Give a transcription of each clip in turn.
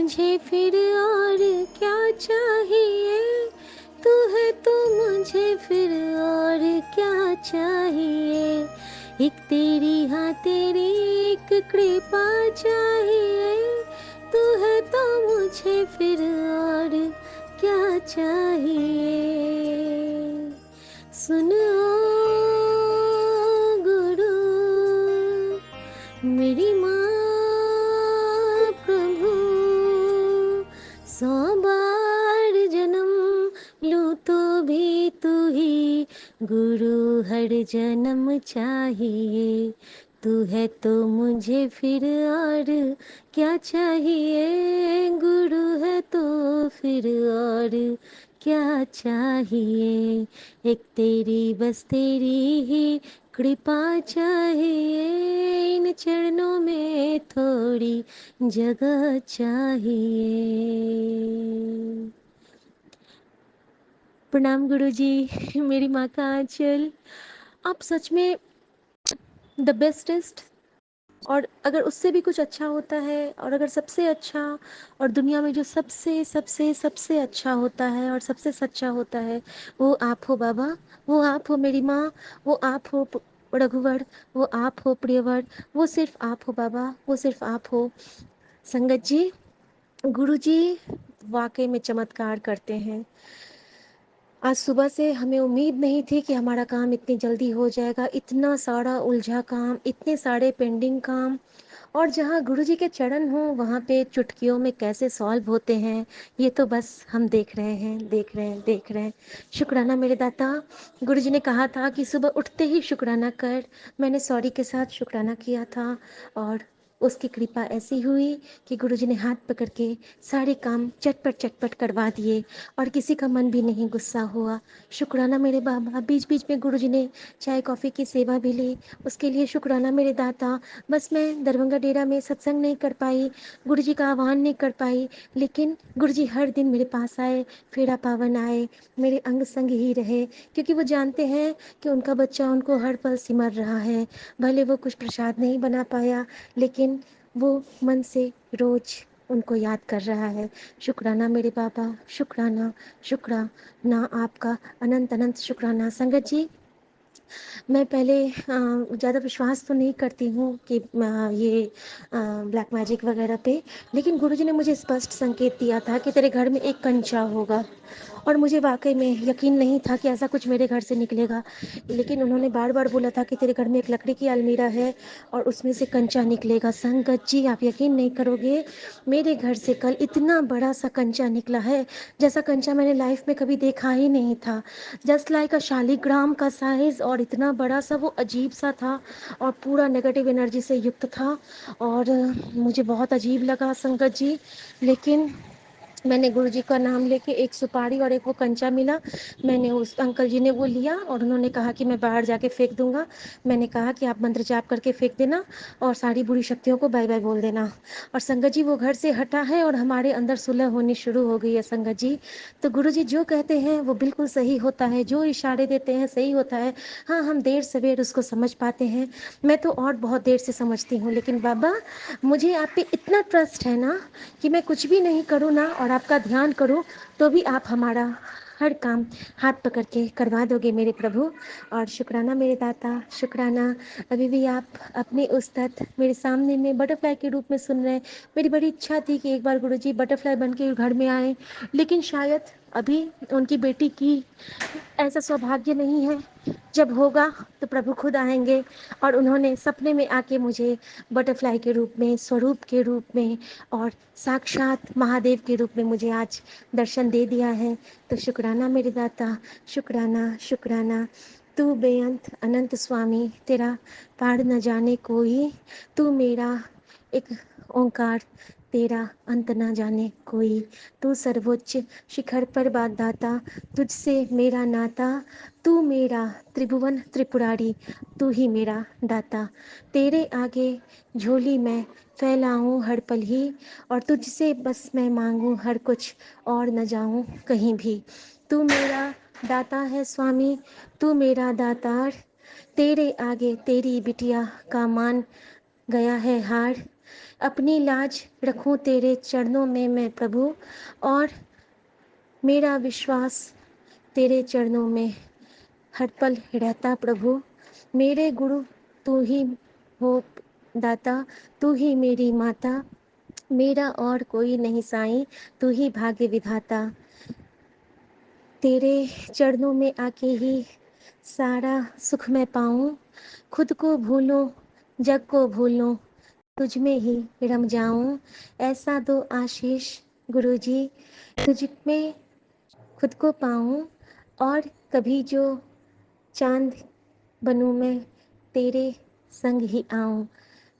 मुझे फिर और क्या चाहिए। तू है तो मुझे फिर और क्या चाहिए। एक तेरी हाँ तेरी एक कृपा चाहिए। तू है तो मुझे फिर और क्या चाहिए। सुन ओ गुरु मेरी माँ प्रभु। 100 बार जन्म लूं तो भी तू ही गुरु हर जन्म चाहिए। तू है तो मुझे फिर और क्या चाहिए। गुरु है तो फिर और क्या चाहिए। एक तेरी बस तेरी ही कृपा चाहिए। इन चरणों में थोड़ी जगह चाहिए। प्रणाम गुरुजी। मेरी माँ का आंचल। आप सच में द बेस्टेस्ट। और अगर उससे भी कुछ अच्छा होता है, और अगर सबसे अच्छा, और दुनिया में जो सबसे सबसे सबसे अच्छा होता है और सबसे सच्चा होता है, वो आप हो बाबा। वो आप हो मेरी माँ। वो आप हो रघुवर। वो आप हो प्रियवर। वो सिर्फ आप हो बाबा। वो सिर्फ आप हो। संगत जी, गुरु जी वाकई में चमत्कार करते हैं। आज सुबह से हमें उम्मीद नहीं थी कि हमारा काम इतनी जल्दी हो जाएगा। इतना सारा उलझा काम, इतने सारे पेंडिंग काम, और जहाँ गुरुजी के चरण हों वहाँ पे चुटकियों में कैसे सॉल्व होते हैं, ये तो बस हम देख रहे हैं, देख रहे हैं, देख रहे हैं। शुक्राना मेरे दाता। गुरुजी ने कहा था कि सुबह उठते ही शुक्राना कर। मैंने सॉरी के साथ शुक्राना किया था, और उसकी कृपा ऐसी हुई कि गुरुजी ने हाथ पकड़ के सारे काम चटपट चटपट करवा दिए, और किसी का मन भी नहीं गुस्सा हुआ। शुक्राना मेरे बाबा। बीच बीच में गुरुजी ने चाय कॉफ़ी की सेवा भी ली, उसके लिए शुक्राना मेरे दाता। बस मैं दरभंगा डेरा में सत्संग नहीं कर पाई, गुरुजी का आह्वान नहीं कर पाई, लेकिन गुरुजी हर दिन मेरे पास आए, फेरा पावन आए, मेरे अंग संग ही रहे, क्योंकि वो जानते हैं कि उनका बच्चा उनको हर पल सिमर रहा है। भले वो कुछ प्रसाद नहीं बना पाया, लेकिन वो मन से रोज उनको याद कर रहा है। शुक्राना मेरे बाबा। शुक्राना, शुक्राना आपका अनंत अनंत शुक्राना। संगत जी, मैं पहले ज़्यादा विश्वास तो नहीं करती हूँ कि ये ब्लैक मैजिक वगैरह पे, लेकिन गुरुजी ने मुझे स्पष्ट संकेत दिया था कि तेरे घर में एक कंचा होगा, और मुझे वाकई में यकीन नहीं था कि ऐसा कुछ मेरे घर से निकलेगा। लेकिन उन्होंने बार बार बोला था कि तेरे घर में एक लकड़ी की अलमीरा है और उसमें से कंचा निकलेगा। संगत जी, आप यकीन नहीं करोगे, मेरे घर से कल इतना बड़ा सा कंचा निकला है, जैसा कंचा मैंने लाइफ में कभी देखा ही नहीं था। जस्ट लाइक अ शालीग्राम का साइज, और इतना बड़ा सा, वो अजीब सा था और पूरा नेगेटिव एनर्जी से युक्त था, और मुझे बहुत अजीब लगा संगत जी। लेकिन मैंने गुरुजी का नाम लेके एक सुपारी और एक वो कंचा मिला, मैंने उस अंकल जी ने वो लिया, और उन्होंने कहा कि मैं बाहर जाके फेंक दूंगा। मैंने कहा कि आप मंत्र जाप करके फेंक देना और सारी बुरी शक्तियों को बाय बाय बोल देना। और संगत जी, वो घर से हटा है और हमारे अंदर सुलह होनी शुरू हो गई है संगत जी। तो गुरुजी जो कहते हैं वो बिल्कुल सही होता है, जो इशारे देते हैं सही होता है। हाँ, हम देर सवेर उसको समझ पाते हैं, मैं तो और बहुत देर से समझती हूँ, लेकिन बाबा मुझे आप पे इतना ट्रस्ट है ना कि मैं कुछ भी नहीं करूँ ना और आपका ध्यान करूँ, तो भी आप हमारा हर काम हाथ पकड़ के करवा दोगे मेरे प्रभु। और शुक्राना मेरे दाता, शुक्राना। अभी भी आप अपने उस्ताद मेरे सामने में बटरफ्लाई के रूप में सुन रहे हैं। मेरी बड़ी इच्छा थी कि एक बार गुरुजी बटरफ्लाई बन के घर में आए, लेकिन शायद अभी उनकी बेटी की ऐसा सौभाग्य नहीं है। जब होगा तो प्रभु खुद आएंगे, और उन्होंने सपने में आके मुझे बटरफ्लाई के रूप में, स्वरूप के रूप में, और साक्षात महादेव के रूप में मुझे आज दर्शन दे दिया है। तो शुक्राना मेरे दाता, शुक्राना, शुक्राना। तू बेअंत अनंत स्वामी, तेरा पार न जाने कोई। तू मेरा एक ओंकार, तेरा अंत न जाने कोई। तू सर्वोच्च शिखर पर दाता, तुझसे मेरा नाता। तू मेरा त्रिभुवन त्रिपुरारी, तू ही मेरा दाता। तेरे आगे झोली मैं फैलाऊं हर पल ही, और तुझसे बस मैं मांगूं हर कुछ, और न जाऊं कहीं भी। तू मेरा दाता है स्वामी, तू मेरा दातार। तेरे आगे तेरी बिटिया का मान गया है हार। अपनी लाज रखूं तेरे चरणों में मैं प्रभु, और मेरा विश्वास तेरे चरणों में हर पल रहता प्रभु। मेरे गुरु तू ही हो दाता, तू ही मेरी माता, मेरा और कोई नहीं साईं, तू ही भाग्य विधाता। तेरे चरणों में आके ही सारा सुख मैं पाऊं, खुद को भूलूं, जग को भूलूं, तुझ में ही रम जाऊं। ऐसा दो आशीष गुरुजी, तुझ में खुद को पाऊं, और कभी जो चांद बनूं मैं, तेरे संग ही आऊं।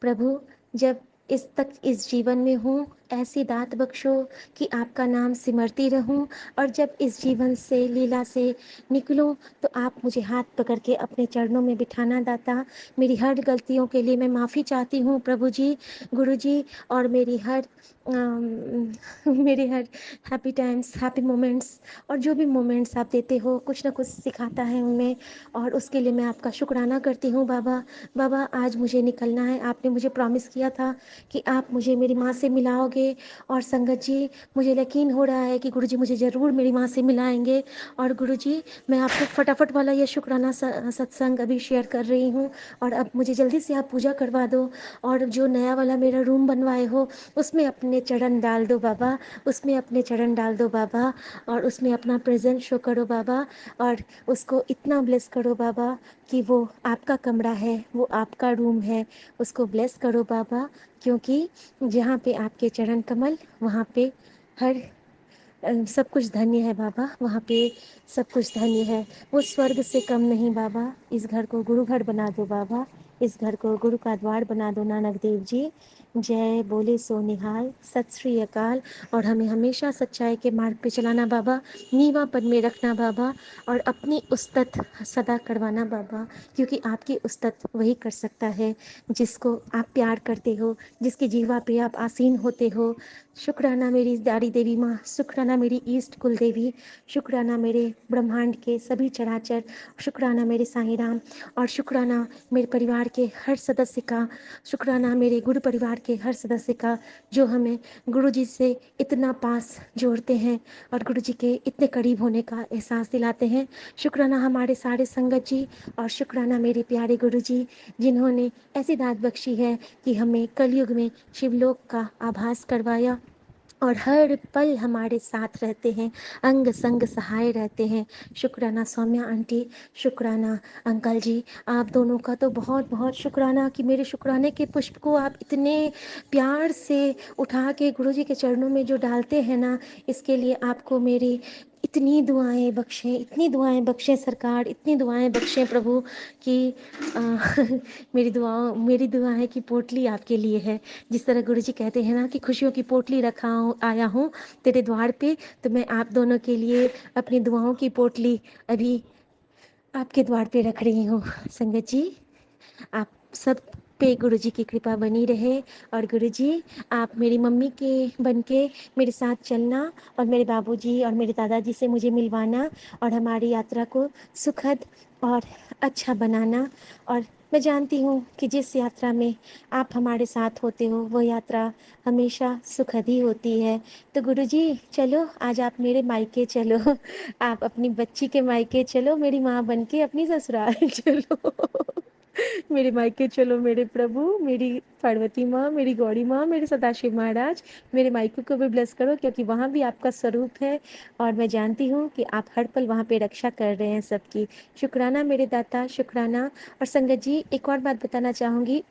प्रभु, जब इस जीवन में हूँ, ऐसी दात बख्शो कि आपका नाम सिमरती रहूं, और जब इस जीवन से लीला से निकलूं तो आप मुझे हाथ पकड़ के अपने चरणों में बिठाना दाता। मेरी हर गलतियों के लिए मैं माफ़ी चाहती हूँ प्रभु जी, गुरु जी, और मेरे her happy times, happy moments, और जो भी मोमेंट्स आप देते हो कुछ ना कुछ सिखाता है उनमें, और उसके लिए मैं आपका शुक्राना करती हूँ बाबा। बाबा, आज मुझे निकलना है, आपने मुझे प्रॉमिस किया था कि आप मुझे मेरी माँ से मिलाओगे, और संगत जी, मुझे यकीन हो रहा है कि गुरुजी मुझे ज़रूर मेरी माँ से मिलाएंगे। और गुरुजी, मैं आपको फटाफट वाला ये शुक्राना सत्संग अभी शेयर कर रही हूँ, और अब मुझे जल्दी से आप पूजा करवा दो, और जो नया वाला मेरा रूम बनवाए हो उसमें अपने चरण डाल दो बाबा, उसमें अपने चरण डाल दो बाबा, और उसमें अपना प्रेजेंस शो करो बाबा, और उसको इतना ब्लेस करो बाबा कि वो आपका कमरा है, वो आपका रूम है, उसको ब्लेस करो बाबा। क्योंकि जहाँ पे आपके चरण कमल, वहाँ पे हर सब कुछ धन्य है बाबा, वहाँ पे सब कुछ धन्य है, वो स्वर्ग से कम नहीं बाबा। इस घर को गुरु घर बना दो बाबा, इस घर को गुरु का द्वार बना दो नानक देव जी। जय बोले सो निहाल, सत श्री अकाल। और हमें हमेशा सच्चाई के मार्ग पे चलाना बाबा, नीवा पद में रखना बाबा, और अपनी उस्तत सदा करवाना बाबा, क्योंकि आपकी उस्तत वही कर सकता है जिसको आप प्यार करते हो, जिसकी जीवा पे आप आसीन होते हो। शुक्राना मेरी दारी देवी माँ, शुक्राना मेरी ईस्ट कुल देवी, शुक्राना मेरे ब्रह्मांड के सभी चराचर, शुक्राना मेरे साईं राम, और शुक्राना मेरे परिवार के हर सदस्य का, शुक्राना मेरे गुरु परिवार के हर सदस्य का, जो हमें गुरु जी से इतना पास जोड़ते हैं और गुरु जी के इतने करीब होने का एहसास दिलाते हैं। शुक्राना हमारे सारे संगत जी, और शुक्राना मेरे प्यारे गुरु जी, जिन्होंने ऐसी दात बख्शी है कि हमें कलयुग में शिवलोक का आभास करवाया, और हर पल हमारे साथ रहते हैं, अंग संग सहाय रहते हैं। शुक्राना सौम्या आंटी, शुक्राना अंकल जी, आप दोनों का तो बहुत बहुत शुक्राना कि मेरे शुक्राने के पुष्प को आप इतने प्यार से उठा के गुरु जी के चरणों में जो डालते हैं ना, इसके लिए आपको मेरी इतनी दुआएं बख्शें, इतनी दुआएं बख्शें सरकार, इतनी दुआएं बख्शें प्रभु कि आ, मेरी दुआएं की पोटली आपके लिए है। जिस तरह गुरु जी कहते हैं ना कि खुशियों की पोटली आया हूँ तेरे द्वार पे, तो मैं आप दोनों के लिए अपनी दुआओं की पोटली अभी आपके द्वार पे रख रही हूँ। संगत जी, आप सब पे गुरु जी की कृपा बनी रहे, और गुरु जी, आप मेरी मम्मी के बन के मेरे साथ चलना, और मेरे बाबूजी और मेरे दादाजी से मुझे मिलवाना, और हमारी यात्रा को सुखद और अच्छा बनाना। और मैं जानती हूँ कि जिस यात्रा में आप हमारे साथ होते हो वो यात्रा हमेशा सुखद ही होती है। तो गुरु जी, चलो आज आप मेरे मायके चलो, आप अपनी बच्ची के मायके चलो, मेरी माँ बन के अपनी ससुराल चलो। मेरे मायके चलो मेरे प्रभु, मेरी पार्वती माँ, मेरी गौरी माँ, मेरे सदाशिव महाराज, मेरे मायके को भी ब्लेस करो, क्योंकि वहाँ भी आपका स्वरूप है, और मैं जानती हूँ कि आप हर पल वहाँ पे रक्षा कर रहे हैं सबकी। शुक्राना मेरे दाता, शुक्राना। और संगत जी, एक और बात बताना चाहूँगी,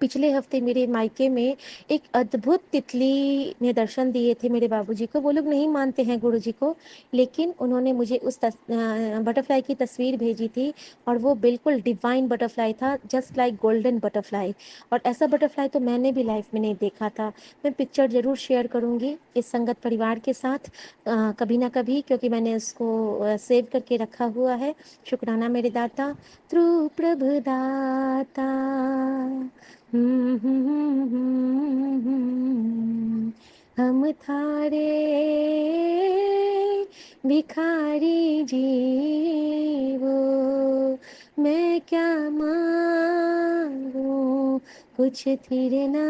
पिछले हफ्ते मेरे मायके में एक अद्भुत तितली ने दर्शन दिए थे मेरे बाबूजी को। वो लोग नहीं मानते हैं गुरु जी को, लेकिन उन्होंने मुझे उस बटरफ्लाई की तस्वीर भेजी थी, और वो बिल्कुल डिवाइन बटरफ्लाई था, जस्ट लाइक गोल्डन बटरफ्लाई। और ऐसा बटरफ्लाई तो मैंने भी लाइफ में नहीं देखा था। मैं पिक्चर ज़रूर शेयर करूँगी इस संगत परिवार के साथ कभी ना कभी, क्योंकि मैंने उसको सेव करके रखा हुआ है। शुक्राना मेरे दाता, त्रु प्रभु दाता। हम थारे भिखारी जीवो, मैं क्या मांगू कुछ फिर ना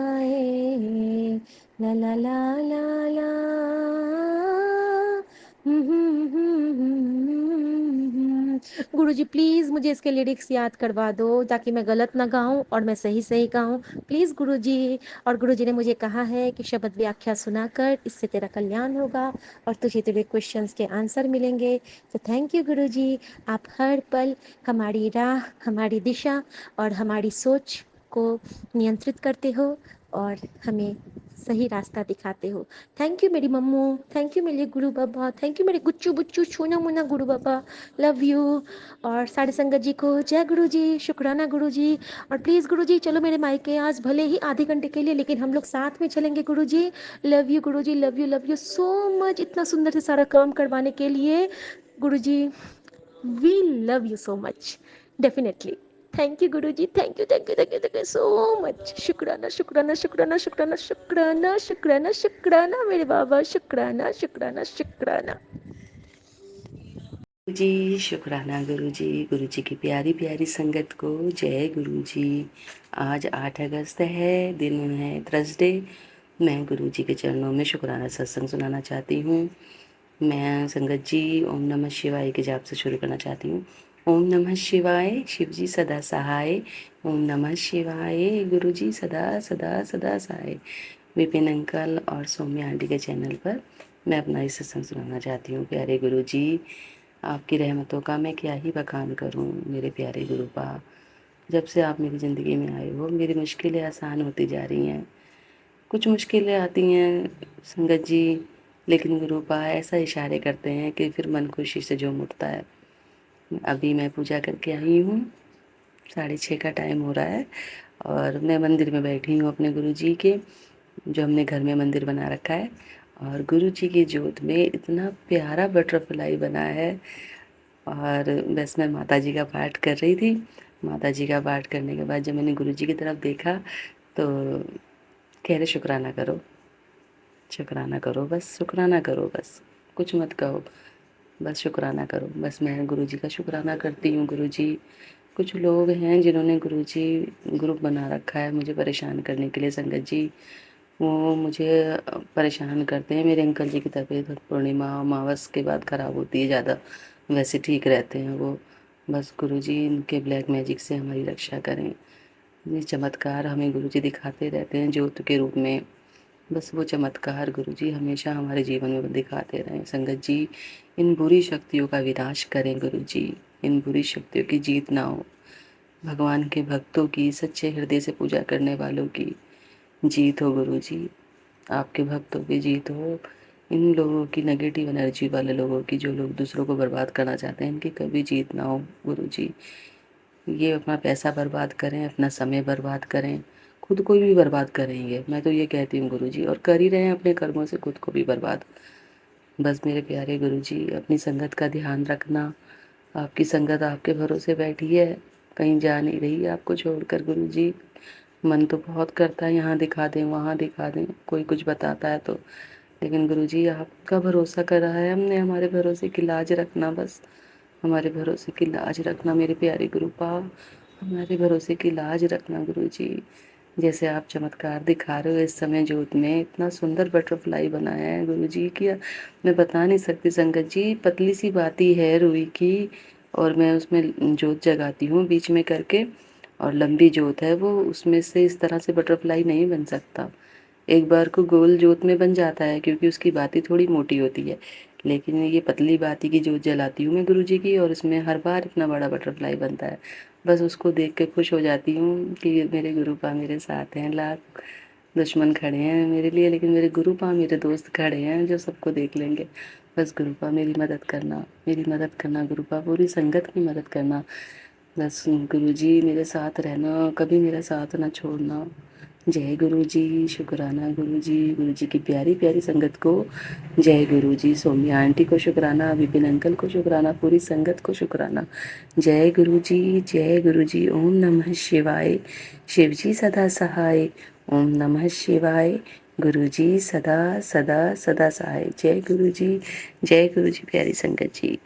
आए, ला ला ला ला ला। गुरुजी प्लीज मुझे इसके लिरिक्स याद करवा दो ताकि मैं गलत ना गाऊं और मैं सही सही गाऊं, प्लीज गुरुजी। और गुरुजी ने मुझे कहा है कि शब्द व्याख्या सुनाकर इससे तेरा कल्याण होगा और तुझे तेरे क्वेश्चंस के आंसर मिलेंगे। तो थैंक यू गुरुजी, आप हर पल हमारी राह, हमारी दिशा और हमारी सोच को नियंत्रित करते हो और हमें सही रास्ता दिखाते हो। थैंक यू मेरी मम्मू, थैंक यू मेरे गुरु बाबा, थैंक यू मेरे गुच्चू बुच्चू छूना मुना गुरु बाबा, लव यू। और सारे संगत जी को जय गुरु जी, शुक्राना गुरु जी। और प्लीज़ गुरु जी चलो मेरे मायके, आज भले ही आधे घंटे के लिए लेकिन हम लोग साथ में चलेंगे गुरु ji. Love you Guru ji, love you so much, इतना सुंदर से सारा काम करवाने के लिए Guru ji. We love you so much, definitely. Thank you Guru ji, thank you thank you thank you thank you so much. शुक्राना शुक्राना शुक्राना शुक्राना शुक्राना शुक्राना शुक्राना मेरे बाबा, शुक्राना शुक्राना शुक्राना। जी शुक्राना गुरु जी की प्यारी प्यारी संगत को जय गुरु जी। आज 8 अगस्त है, दिन है थर्सडे। मैं गुरु जी के चरणों में शुक्राना सत्संग सुनाना चाहती हूँ। मैं संगत जी ओम नमः शिवाय के जाप से शुरू करना चाहती हूँ। ओम नमः शिवाय, शिव जी सदा सहाय। ओम नमः शिवाय, गुरु जी सदा सदा सदा सहाय। विपिन अंकल और सौम्या आंटी के चैनल पर मैं अपना इस सत्संग सुनाना चाहती हूँ। प्यारे गुरु जी, आपकी रहमतों का मैं क्या ही बखान करूं। मेरे प्यारे गुरुपा, जब से आप मेरी ज़िंदगी में आए हो मेरी मुश्किलें आसान होती जा रही हैं। कुछ मुश्किलें आती हैं संगत जी, लेकिन गुरुपा ऐसा इशारे करते हैं कि फिर मन खुशी से झूम उठता है। अभी मैं पूजा करके आई हूँ, 6:30 का टाइम हो रहा है और मैं मंदिर में बैठी हूँ अपने गुरु जी के, जो हमने घर में मंदिर बना रखा है। और गुरु जी की जोत में इतना प्यारा बटरफ्लाई बना है। और बस मैं माता जी का पाठ कर रही थी। माता जी का पाठ करने के बाद जब मैंने गुरु जी की तरफ देखा तो कह रहे शुक्राना करो, शुक्राना करो, बस शुक्राना करो, बस कुछ मत कहो, बस शुक्राना करो। बस मैं गुरु जी का शुक्राना करती हूँ। गुरु जी, कुछ लोग हैं जिन्होंने गुरु जी ग्रुप बना रखा है मुझे परेशान करने के लिए संगत जी। वो मुझे परेशान करते हैं। मेरे अंकल जी की तबीयत पूर्णिमा अमावस के बाद ख़राब होती है ज़्यादा, वैसे ठीक रहते हैं वो। बस गुरुजी इनके ब्लैक मैजिक से हमारी रक्षा करें। ये चमत्कार हमें गुरुजी दिखाते रहते हैं ज्योत के रूप में। बस वो चमत्कार गुरुजी हमेशा हमारे जीवन में दिखाते रहें। संगत जी, इन बुरी शक्तियों का विनाश करें गुरुजी, इन बुरी शक्तियों की जीत ना हो। भगवान के भक्तों की, सच्चे हृदय से पूजा करने वालों की जीत हो गुरुजी, आपके भक्तों की जीत हो। इन लोगों की, नेगेटिव एनर्जी वाले लोगों की, जो लोग दूसरों को बर्बाद करना चाहते हैं, इनकी कभी जीत ना हो गुरुजी। ये अपना पैसा बर्बाद करें, अपना समय बर्बाद करें, खुद को भी बर्बाद करेंगे, मैं तो ये कहती हूँ गुरुजी, और कर ही रहे हैं अपने कर्मों से खुद को भी बर्बाद। बस मेरे प्यारे गुरुजी, अपनी संगत का ध्यान रखना। आपकी संगत आपके भरोसे बैठी है, कहीं जा नहीं रही आपको छोड़कर गुरुजी। मन तो बहुत करता है यहाँ दिखा दें वहाँ दिखा दें, कोई कुछ बताता है तो, लेकिन गुरुजी आपका भरोसा करा है हमने, हमारे भरोसे की लाज रखना, बस हमारे भरोसे की लाज रखना मेरे प्यारे गुरुपा, हमारे भरोसे की लाज रखना गुरुजी। जैसे आप चमत्कार दिखा रहे हो इस समय जोत में, इतना सुंदर बटरफ्लाई बनाया है गुरुजी की मैं बता नहीं सकती संगत जी। पतली सी बाती है रुई की और मैं उसमें जोत जगाती हूँ बीच में करके, और लंबी जोत है वो, उसमें से इस तरह से बटरफ्लाई नहीं बन सकता। एक बार को गोल जोत में बन जाता है क्योंकि उसकी बाती थोड़ी मोटी होती है, लेकिन ये पतली बाती की जोत जलाती हूँ मैं गुरुजी की, और इसमें हर बार इतना बड़ा बटरफ्लाई बनता है। बस उसको देख के खुश हो जाती हूँ कि मेरे गुरुपा मेरे साथ हैं। लाख दुश्मन खड़े हैं मेरे लिए, लेकिन मेरे गुरुपा मेरे दोस्त खड़े हैं जो सबको देख लेंगे। बस गुरुपा मेरी मदद करना, मेरी मदद करना गुरुपा, पूरी संगत की मदद करना। बस गुरुजी मेरे साथ रहना, कभी मेरा साथ ना छोड़ना। जय गुरुजी, शुक्राना गुरुजी, गुरुजी की प्यारी प्यारी संगत को जय गुरुजी। सौम्या आंटी को शुक्राना, विपिन अंकल को शुक्राना, पूरी संगत को शुक्राना। जय गुरुजी, जय गुरुजी। ओम नमः शिवाय, शिवजी सदा सहाय। ओम नमः शिवाय, गुरुजी सदा सदा सदा सहाय। जय गुरुजी, जय गुरुजी प्यारी संगत जी।